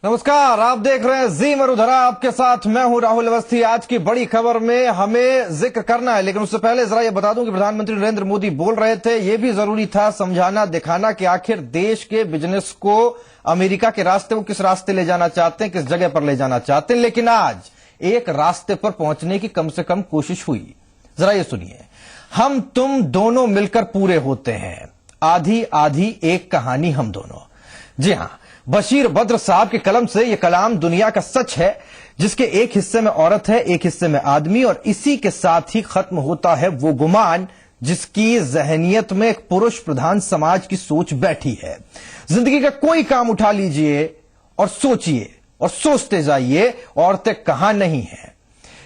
नमस्कार, आप देख रहे हैं जी मरुधरा, आपके साथ मैं हूं राहुल अवस्थी। आज की बड़ी खबर में हमें जिक्र करना है, लेकिन उससे पहले जरा ये बता दूं कि प्रधानमंत्री नरेंद्र मोदी बोल रहे थे, ये भी जरूरी था समझाना दिखाना कि आखिर देश के बिजनेस को अमेरिका के रास्ते वो किस रास्ते ले जाना चाहते हैं, किस जगह पर ले जाना चाहते हैं। लेकिन आज एक रास्ते पर पहुंचने की कम से कम कोशिश हुई। जरा ये सुनिए, हम तुम दोनों मिलकर पूरे होते हैं, आधी आधी एक कहानी हम दोनों। जी हां, बशीर बद्र साहब के कलम से यह कलाम दुनिया का सच है, जिसके एक हिस्से में औरत है, एक हिस्से में आदमी, और इसी के साथ ही खत्म होता है वो गुमान जिसकी जहनियत में एक पुरुष प्रधान समाज की सोच बैठी है। जिंदगी का कोई काम उठा लीजिए और सोचिए और सोचते जाइए, औरतें कहां नहीं हैं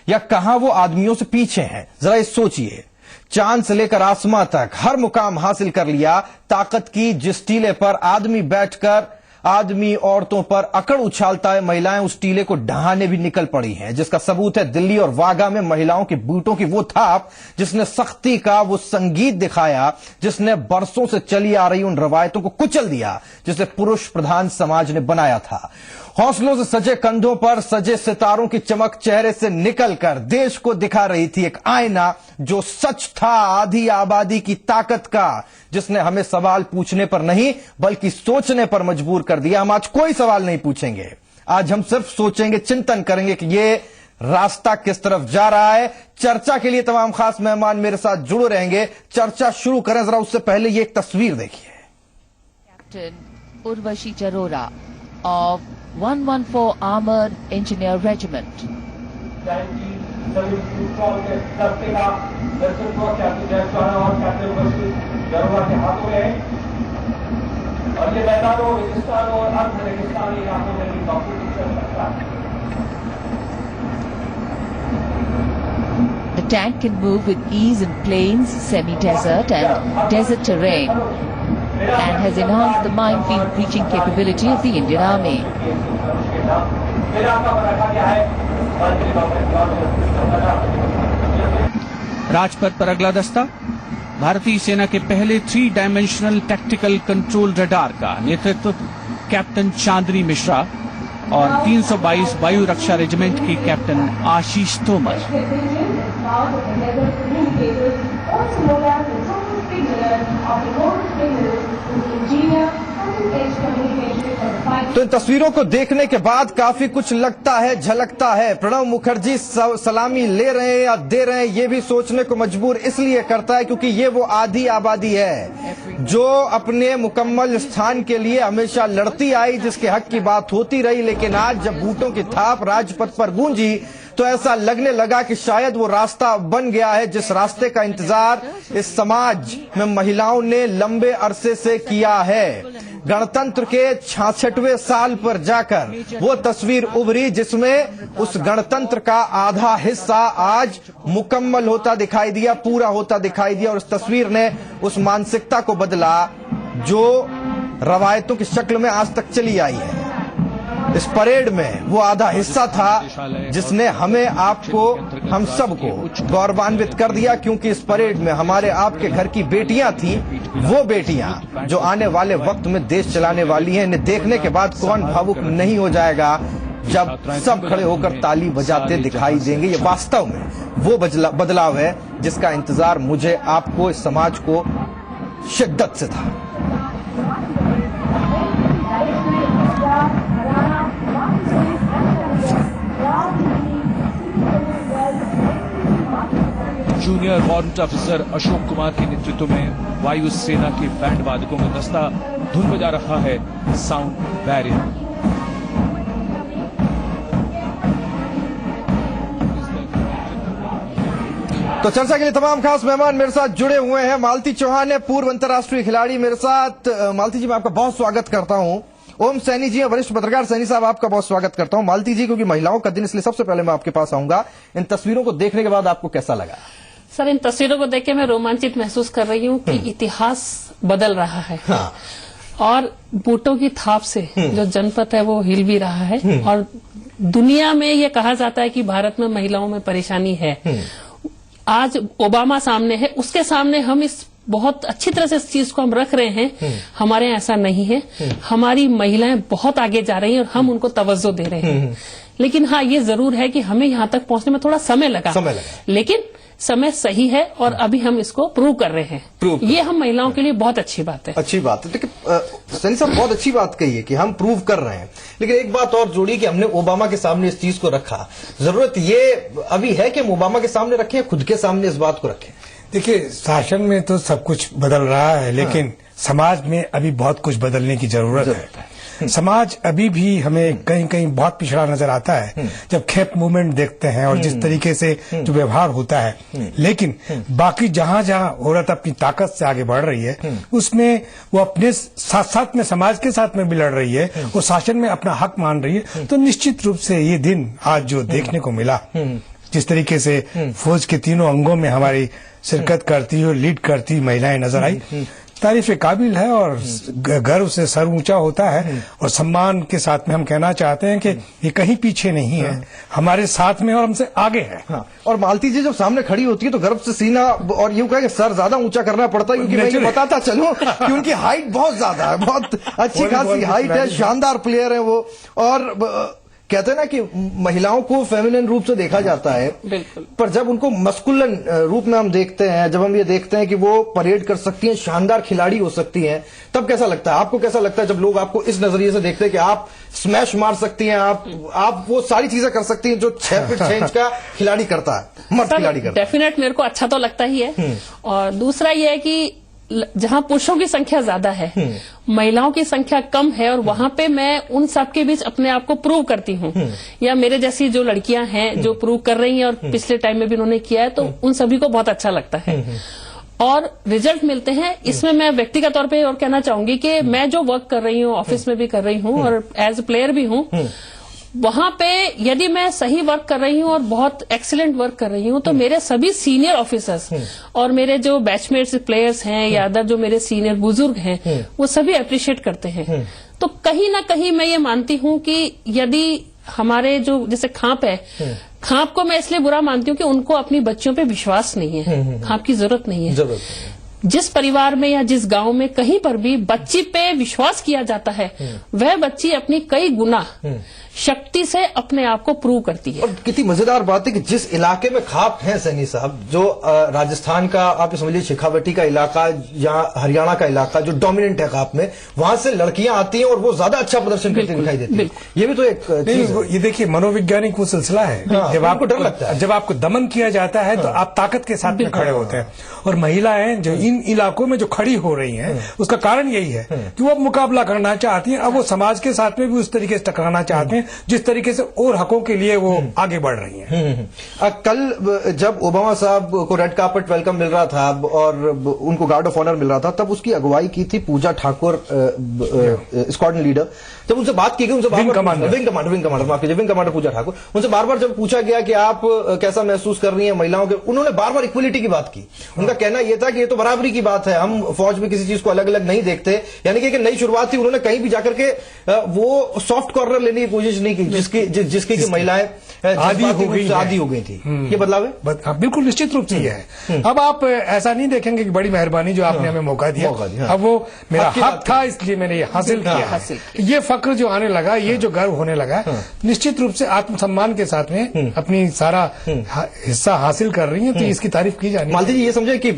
या कहां वो आदमियों से पीछे हैं। जरा ये सोचिए, चांद से लेकर आसमां तक हर मुकाम हासिल कर लिया, ताकत की जिस टीले पर आदमी बैठकर आदमी औरतों पर अकड़ उछालता है, महिलाएं उस टीले को ढहाने भी निकल पड़ी हैं, जिसका सबूत है दिल्ली और वाघा में महिलाओं के बूटों की वो थाप, जिसने सख्ती का वो संगीत दिखाया, जिसने बरसों से चली आ रही उन रवायतों को कुचल दिया जिसे पुरुष प्रधान समाज ने बनाया था। हौसलों से सजे कंधों पर सजे सितारों की चमक चेहरे से निकलकर देश को दिखा रही थी एक आईना जो सच था आधी आबादी की ताकत का, जिसने हमें सवाल पूछने पर नहीं बल्कि सोचने पर मजबूर कर दिया। हम आज कोई सवाल नहीं पूछेंगे, आज हम सिर्फ सोचेंगे, चिंतन करेंगे कि ये रास्ता किस तरफ जा रहा है। चर्चा के लिए तमाम खास मेहमान मेरे साथ जुड़े रहेंगे। चर्चा शुरू करें, जरा उससे पहले ये एक तस्वीर देखिए। Captain Urvashi Charora of 114 Armored Engineer Regiment. The tank can move with ease in plains, semi-desert and desert terrain, and has enhanced the minefield breaching capability of the Indian Army. Rajpath पर अगला दस्ता भारतीय सेना के पहले 3 डायमेंशनल टैक्टिकल कंट्रोल रडार का नेतृत्व captain चांदनी मिश्रा और 322 वायु रक्षा रेजिमेंट की कैप्टन आशीष तोमर। तो इन तस्वीरों को देखने के बाद काफी कुछ लगता है, झलकता है। प्रणब मुखर्जी सलामी ले रहे हैं या दे रहे हैं, ये भी सोचने को मजबूर इसलिए करता है क्योंकि ये वो आधी आबादी है जो अपने मुकम्मल स्थान के लिए हमेशा लड़ती आई, जिसके हक की बात होती रही। लेकिन आज जब बूटों की थाप राजपथ पर गूंजी तो ऐसा लगने लगा कि शायद वो रास्ता बन गया है, जिस रास्ते का इंतजार इस समाज में महिलाओं ने लंबे अरसे से किया है। गणतंत्र के 66वें साल पर जाकर वो तस्वीर उभरी जिसमें उस गणतंत्र का आधा हिस्सा आज मुकम्मल होता दिखाई दिया, पूरा होता दिखाई दिया। और इस तस्वीर ने उस मानसिकता को बदला जो रवायतों की शक्ल में आज तक चली आई है। इस परेड में वो आधा हिस्सा था जिसने हमें, आपको, हम सबको गौरवान्वित कर दिया, क्योंकि इस परेड में हमारे आपके घर की बेटियां थी, वो बेटियां जो आने वाले वक्त में देश चलाने वाली हैं। इन्हें देखने के बाद कौन भावुक नहीं हो जाएगा जब सब खड़े होकर ताली बजाते दिखाई देंगे। ये वास्तव में वो बदलाव है जिसका इंतजार मुझे, आपको, इस समाज को शिद्दत से था। Junior warrant officer Ashok Kumar के नेतृत्व में वायु सेना के बैंड वादकों का दस्ता धुन बजा रहा है साउंड बैरियर। तो चर्चा के लिए तमाम खास मेहमान मेरे साथ जुड़े हुए हैं। मालती चौहान है, पूर्व अंतर्राष्ट्रीय खिलाड़ी, मेरे साथ। मालती जी, मैं आपका बहुत स्वागत करता हूं। ओम सैनी जी, वरिष्ठ पत्रकार सैनी साहब, आपका बहुत स्वागत करता हूं। मालती जी, क्योंकि महिलाओं का दिन इसलिए सबसे पहले मैं आपके पास आऊंगा, इन तस्वीरों को देखने के बाद आपको कैसा लगा? सर, इन तस्वीरों को देख के मैं रोमांचित महसूस कर रही हूँ कि इतिहास बदल रहा है। हाँ। और बूटों की थाप से जो जनपद है वो हिल भी रहा है। और दुनिया में ये कहा जाता है कि भारत में महिलाओं में परेशानी है। आज ओबामा सामने है, उसके सामने हम इस बहुत अच्छी तरह से इस चीज को हम रख रहे हैं। हमारे यहाँ ऐसा नहीं है, हमारी महिलाएं बहुत आगे जा रही हैं और हम उनको तवज्जो दे रहे हैं। लेकिन हाँ, ये जरूर है कि हमें यहाँ तक पहुंचने में थोड़ा समय लगा, लेकिन समय सही है और अभी हम इसको प्रूव कर रहे हैं। ये हम महिलाओं के लिए बहुत अच्छी बात है। अच्छी बात है। लेकिन सैनी साहब बहुत अच्छी बात कही है कि हम प्रूव कर रहे हैं, लेकिन एक बात और जोड़ी कि हमने ओबामा के सामने इस चीज को रखा। जरूरत ये अभी है कि हम ओबामा के सामने रखें, खुद के सामने इस बात को रखें। देखिए, शासन में तो सब कुछ बदल रहा है, लेकिन समाज में अभी बहुत कुछ बदलने की जरूरत है। समाज अभी भी हमें कहीं कहीं बहुत पिछड़ा नजर आता है जब खेप मूवमेंट देखते हैं और जिस तरीके से जो व्यवहार होता है। लेकिन बाकी जहां जहां औरत अपनी ताकत से आगे बढ़ रही है, उसमें वो अपने साथ साथ में समाज के साथ में भी लड़ रही है और शासन में अपना हक मान रही है। तो निश्चित रूप से ये दिन आज जो देखने को मिला, जिस तरीके से फौज के तीनों अंगों में हमारी शिरकत करती और लीड करती महिलाएं नजर आई, तारीफ के काबिल है और गर्व से सर ऊंचा होता है। और सम्मान के साथ में हम कहना चाहते हैं कि ये कहीं पीछे नहीं है, हमारे साथ में और हमसे आगे है। हाँ। और मालती जी जब सामने खड़ी होती है तो गर्व से सीना और यूं कहें सर ज्यादा ऊंचा करना पड़ता है, क्योंकि मैं ये बताता चलूं कि उनकी हाइट बहुत ज्यादा है, बहुत अच्छी खासी हाइट है, शानदार प्लेयर है वो। और कहते हैं ना कि महिलाओं को फेमिनिन रूप से देखा जाता है, बिल्कुल, पर जब उनको मस्कुलिन रूप में हम देखते हैं, जब हम ये देखते हैं कि वो परेड कर सकती हैं, शानदार खिलाड़ी हो सकती हैं, तब कैसा लगता है आपको? कैसा लगता है जब लोग आपको इस नजरिए से देखते हैं कि आप स्मैश मार सकती हैं, आप वो सारी चीजें कर सकती हैं जो 6 फीट 6 इंच का खिलाड़ी करता है, मर्द खिलाड़ी करता है? डेफिनेट मेरे को अच्छा तो लगता ही है। और दूसरा ये है कि जहां पुरुषों की संख्या ज्यादा है, महिलाओं की संख्या कम है, और वहां पे मैं उन सब के बीच अपने आप को प्रूव करती हूँ, या मेरे जैसी जो लड़कियां हैं जो प्रूव कर रही हैं और पिछले टाइम में भी उन्होंने किया है, तो उन सभी को बहुत अच्छा लगता है और रिजल्ट मिलते हैं। इसमें मैं व्यक्तिगत तौर पे और कहना चाहूंगी कि मैं जो वर्क कर रही हूँ, ऑफिस में भी कर रही हूँ और एज ए प्लेयर भी हूँ, वहां पे यदि मैं सही वर्क कर रही हूँ और बहुत एक्सीलेंट वर्क कर रही हूँ, तो मेरे सभी सीनियर ऑफिसर्स और मेरे जो बैचमेट्स प्लेयर्स हैं या अदर जो मेरे सीनियर बुजुर्ग हैं, वो सभी अप्रिशिएट करते हैं। तो कहीं ना कहीं मैं ये मानती हूँ कि यदि हमारे जो जैसे खाप है, खाप को मैं इसलिए बुरा मानती हूँ कि उनको अपनी बच्चियों पे विश्वास नहीं है, खाप की जरूरत नहीं है। जिस परिवार में या जिस गांव में कहीं पर भी बच्ची पे विश्वास किया जाता है, वह बच्ची अपनी कई गुना शक्ति से अपने आप को प्रूव करती है। और कितनी मजेदार बात है कि जिस इलाके में खाप है सैनी साहब, जो राजस्थान का आप समझ लीजिए शेखावटी का इलाका या हरियाणा का इलाका जो डोमिनेंट है खाप में, वहां से लड़कियां आती हैं और वो ज्यादा अच्छा प्रदर्शन करती दिखाई देती है। ये भी तो एक चीज है। ये देखिए, मनोवैज्ञानिक वो सिलसिला है। जब आपको डर लगता है, जब आपको दमन किया जाता है, तो आप ताकत के साथ में खड़े होते हैं। और महिलाएं जो इन इलाकों में जो खड़ी हो रही हैं, उसका कारण यही है कि वो अब मुकाबला करना चाहती हैं, अब वो समाज के साथ में भी उस तरीके से टकराना चाहते हैं जिस तरीके से और हकों के लिए वो आगे बढ़ रही हैं। कल जब ओबामा साहब को रेड कार्पेट वेलकम मिल रहा था और उनको गार्ड ऑफ ऑनर मिल रहा था, तब उसकी अगुवाई की थी पूजा ठाकुर, स्क्वाड्रन लीडर। जब उनसे बात की गई, उनसे विंग कमांडर पूजा ठाकुर, उनसे बार बार जब पूछा गया कि आप कैसा महसूस कर रही हैं महिलाओं के, उन्होंने बार बार इक्वलिटी की बात की। उनका कहना यह था कि ये तो बराबरी की बात है, हम फौज में किसी चीज को अलग अलग नहीं देखते। यानी कि नई शुरुआत थी, उन्होंने कहीं भी जाकर के वो सॉफ्ट कॉर्नर लेने की कोशिश नहीं की जिसकी की महिलाएं आदि हो गई थी। ये बदलाव है? बिल्कुल निश्चित रूप से ये है। अब आप ऐसा नहीं देखेंगे कि बड़ी मेहरबानी जो आपने हमें मौका दिया, अब वो मेरा हक था इसलिए मैंने ये हासिल किया। ये फक्र जो आने लगा, ये जो गर्व होने लगा, निश्चित रूप से आत्मसम्मान के साथ में अपनी सारा हिस्सा हासिल कर रही है, तो इसकी तारीफ की जानी। मालती जी, ये समझे कि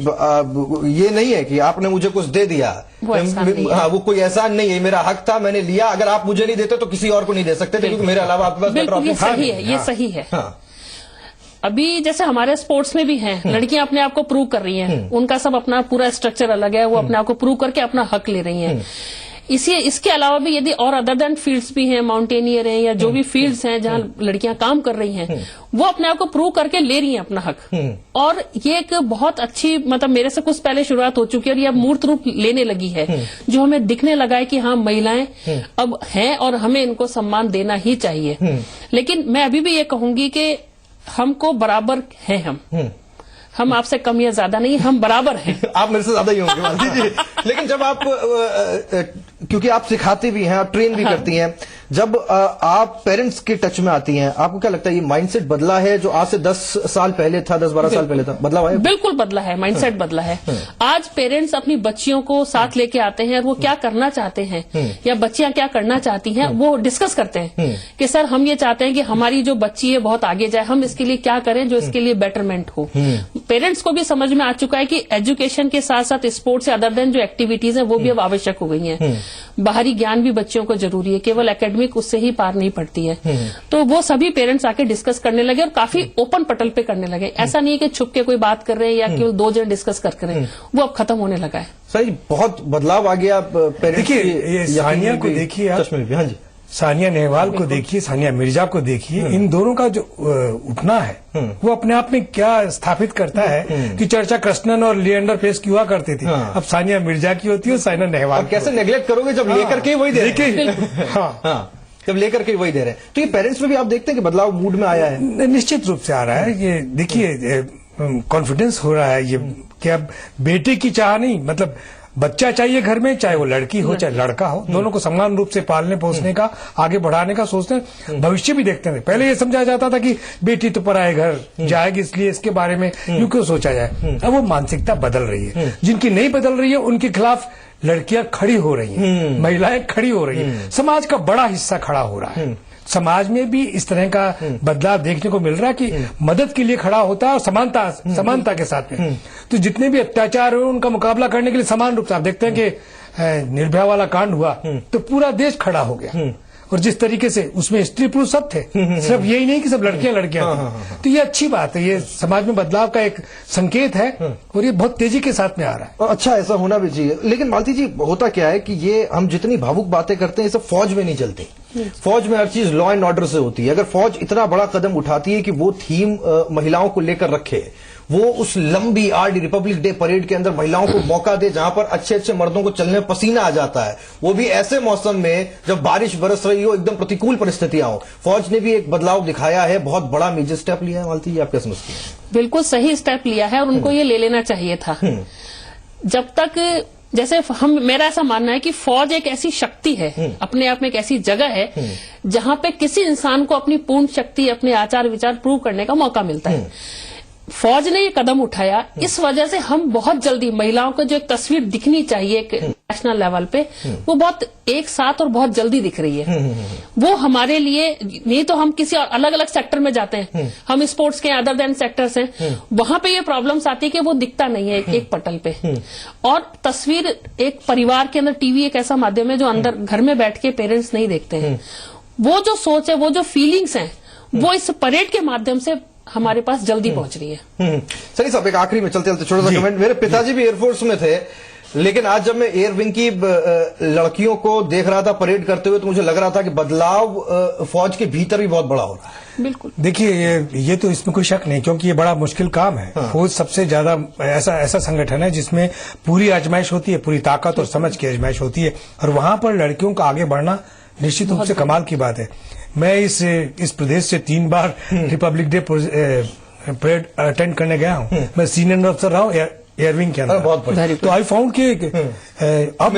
ये नहीं है कि आपने मुझे कुछ दे दिया, हाँ, वो कोई एहसान नहीं है, मेरा हक था, मैंने लिया। अगर आप मुझे नहीं देते तो किसी और को नहीं दे सकते, क्योंकि मेरे अलावा आपके पास बेटर ऑप्शन सही है। ये सही है। अभी जैसे हमारे स्पोर्ट्स में भी हैं, लड़कियां अपने आप को प्रूव कर रही हैं, उनका सब अपना पूरा स्ट्रक्चर अलग है, वो अपने आप को प्रूव करके अपना हक ले रही हैं। इसके अलावा भी यदि और अदर देन फील्ड्स भी हैं, माउंटेनियर हैं या जो भी फील्ड्स हैं जहां लड़कियां काम कर रही हैं, वो अपने आप को प्रूव करके ले रही हैं अपना हक। और ये एक बहुत अच्छी, मतलब मेरे से कुछ पहले शुरुआत हो चुकी है और ये अब मूर्त रूप लेने लगी है, जो हमें दिखने लगा है कि हाँ, महिलाएं अब हैं और हमें इनको सम्मान देना ही चाहिए। लेकिन मैं अभी भी ये कहूंगी कि हमको बराबर हैं हम आपसे कम या ज्यादा नहीं, हम बराबर हैं। आप मेरे से ज्यादा ही होंगे मालती जी। लेकिन जब आप क्योंकि आप सिखाती भी हैं, आप ट्रेन भी करती हैं, जब आप पेरेंट्स के टच में आती हैं, आपको क्या लगता है ये माइंडसेट बदला है जो आज से 10 साल पहले था, 10-12 साल पहले था? बदलाव है? बिल्कुल बदला है, माइंडसेट बदला है। आज पेरेंट्स अपनी बच्चियों को साथ लेके आते हैं और वो क्या करना चाहते हैं या बच्चियां क्या करना चाहती हैं वो डिस्कस करते हैं कि सर हम ये चाहते हैं कि हमारी जो बच्ची है बहुत आगे जाए, हम इसके लिए क्या करें जो इसके लिए बेटरमेंट हो। पेरेंट्स को भी समझ में आ चुका है कि एजुकेशन के साथ साथ स्पोर्ट्स से अदर देन जो एक्टिविटीज है वो भी अब आवश्यक हो गई हैं। बाहरी ज्ञान भी बच्चों को जरूरी है, केवल एकेडमिक उससे ही पार नहीं पड़ती है। तो वो सभी पेरेंट्स आके डिस्कस करने लगे और काफी ओपन पटल पे करने लगे। ऐसा नहीं है कि छुप के कोई बात कर रहे हैं या केवल 2 जन डिस्कस कर रहे हैं, वो अब खत्म होने लगा है। सही, बहुत बदलाव आ गया पेरेंट्स। देखिए, ये सानिया को देखिए आप, चश्मे भी, हाँ जी, सानिया नेहवाल को देखिए, सानिया मिर्जा को देखिए, इन दोनों का जो उठना है वो अपने आप में क्या स्थापित करता है कि चर्चा कृष्णन और लिएंडर पेस की हुआ करती थी, अब सानिया मिर्जा की होती है और सानिया नेहवाल। कैसे नेग्लेक्ट करोगे जब लेकर के वही दे रहे हैं। हाँ, जब लेकर के वही दे रहे हैं, तो ये पेरेंट्स में भी आप देखते हैं कि बदलाव मूड में आया है? निश्चित रूप से आ रहा है। ये देखिए कॉन्फिडेंस हो रहा है, ये कि अब बेटे की चाह नहीं, मतलब बच्चा चाहिए घर में, चाहे वो लड़की हो चाहे लड़का हो, दोनों को समान रूप से पालने पोसने का, आगे बढ़ाने का सोचते हैं। भविष्य भी देखते हैं। पहले ये समझा जाता था कि बेटी तो पराए घर जाएगी, इसलिए इसके बारे में यूं क्यों सोचा जाए। अब वो मानसिकता बदल रही है। जिनकी नहीं बदल रही है उनके खिलाफ लड़कियां खड़ी हो रही हैं, महिलाएं खड़ी हो रही हैं, समाज का बड़ा हिस्सा खड़ा हो रहा है। समाज में भी इस तरह का बदलाव देखने को मिल रहा है कि मदद के लिए खड़ा होता है और समानता के साथ में। तो जितने भी अत्याचार हो उनका मुकाबला करने के लिए समान रूप से आप देखते हैं कि निर्भया वाला कांड हुआ तो पूरा देश खड़ा हो गया, और जिस तरीके से उसमें स्त्री पुरुष सब थे, सिर्फ यही नहीं कि सब लड़कियां थी। तो ये अच्छी बात है, ये समाज में बदलाव का एक संकेत है और ये बहुत तेजी के साथ में आ रहा है। और अच्छा, ऐसा होना भी चाहिए। लेकिन मालती जी, होता क्या है कि ये हम जितनी भावुक बातें करते हैं ये सब फौज में नहीं चलती। फौज में हर चीज लॉ एंड ऑर्डर से होती है। अगर फौज इतना बड़ा कदम उठाती है कि वो थीम महिलाओं को लेकर रखे, वो उस लंबी आर्ड रिपब्लिक डे परेड के अंदर महिलाओं को मौका दे जहां पर अच्छे अच्छे मर्दों को चलने में पसीना आ जाता है, वो भी ऐसे मौसम में जब बारिश बरस रही हो, एकदम प्रतिकूल परिस्थितियां हो, फौज ने भी एक बदलाव दिखाया है, बहुत बड़ा मेजर स्टेप लिया है। मालती जी, आप क्या समझती हैं? बिल्कुल सही स्टेप लिया है और उनको ये ले लेना चाहिए था। जब तक जैसे मेरा ऐसा मानना है कि फौज एक ऐसी शक्ति है, अपने आप में एक ऐसी जगह है जहां पे किसी इंसान को अपनी पूर्ण शक्ति, अपने आचार विचार प्रूव करने का मौका मिलता है। फौज ने ये कदम उठाया, इस वजह से हम बहुत जल्दी महिलाओं को जो एक तस्वीर दिखनी चाहिए एक नेशनल लेवल पे, वो बहुत एक साथ और बहुत जल्दी दिख रही है। वो हमारे लिए नहीं तो हम किसी अलग अलग सेक्टर में जाते हैं, हम स्पोर्ट्स के अदर देन सेक्टर्स हैं, वहां पे ये प्रॉब्लम्स आती है कि वो दिखता नहीं है एक पटल पे। और तस्वीर एक परिवार के अंदर, टीवी एक ऐसा माध्यम है जो अंदर घर में बैठ के पेरेंट्स नहीं देखते हैं। वो जो सोच है, वो जो फीलिंग्स हैं, वो इस परेड के माध्यम से हमारे पास जल्दी पहुंच रही है। सनी साहब, एक आखिरी में चलते चलते छोटा सा कमेंट। मेरे पिताजी भी एयरफोर्स में थे, लेकिन आज जब मैं एयर विंग की लड़कियों को देख रहा था परेड करते हुए, तो मुझे लग रहा था कि बदलाव फौज के भीतर भी बहुत बड़ा हो रहा है। बिल्कुल, देखिए ये तो इसमें कोई शक नहीं, क्योंकि ये बड़ा मुश्किल काम है। फौज सबसे ज्यादा ऐसा संगठन है जिसमें पूरी आजमाइश होती है, पूरी ताकत और समझ की आजमाइश होती है, और वहां पर लड़कियों का आगे बढ़ना निश्चित रूप से कमाल की बात है। मैं इस प्रदेश से 3 बार रिपब्लिक डे परेड अटेंड करने गया हूँ। मैं सीनियर अफसर रहा हूँ एयरविंग के अंदर। बहुत तो आई फाउंड कि अब